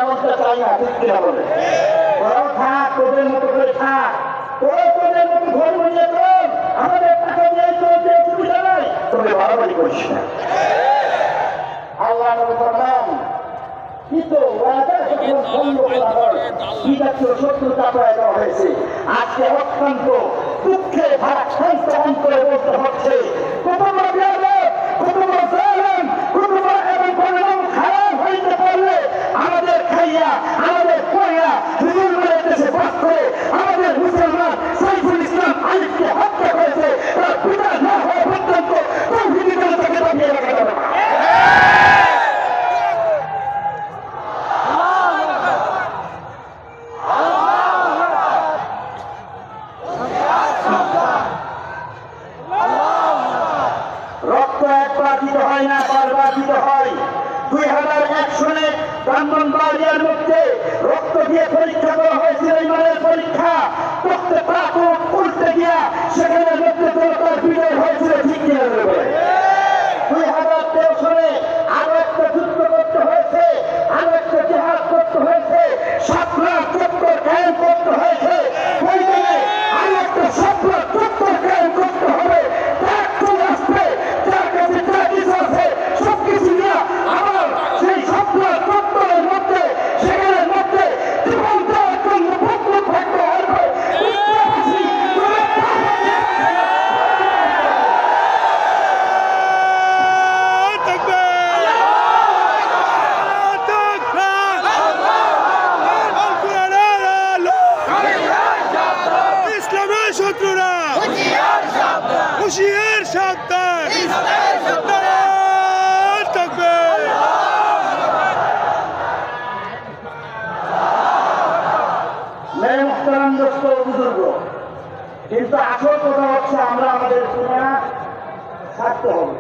এমনটা চাই না, ঠিক কিনা বলে? ওরাও থাক, তোদের মতো করে থাক, তোরা তোদের মতো ধর্ম নিয়ে চল, আমাদের টাকা নিয়ে চলতে অসুবিধা নাই, তবে বাড়াবাড়ি করিস না। আল্লাহ নবী ফরমান, আজকে অত্যন্ত দুঃখে ভারাক্রান্ত অন্তরে বলতে হচ্ছে, কত পরিণাম খারাপ হইতে পারলে আমাদের খাইয়া আমাদের পড়িয়া দেশে বাস করে আমাদের মুসলমান সাইফুল ইসলাম আলিফকে হত্যা করেছে, তার পিতা না হওয়া পর্যন্ত তাকে দাবিয়ে রাখা যাবে না। হয় না, বারবার দিতে হয়। 2001 সালে ব্রাহ্মণবাড়িয়ার মধ্যে রক্ত দিয়ে পরীক্ষা করা হয়েছিল, ইমানের পরীক্ষা করতে উল্টে গিয়া সেখানে মধ্যে জনতার বিজয় হয়েছিল, ঠিক কিনা বলে? 2013 সালে আরো একটা যুদ্ধ করতে হয়েছে, আরো একটা জেহাদ করতে হয়েছে, শাপলা চত্বর কায়েম করতে হয়েছে, প্রয়োজনে আরো একটা শাপলা চত্বর কায়েম করতে হবে। হুশিয়ার সাবধান, কিন্তু আসল কথা হচ্ছে আমরা আমাদের দুনিয়া ছাড়তে হবে।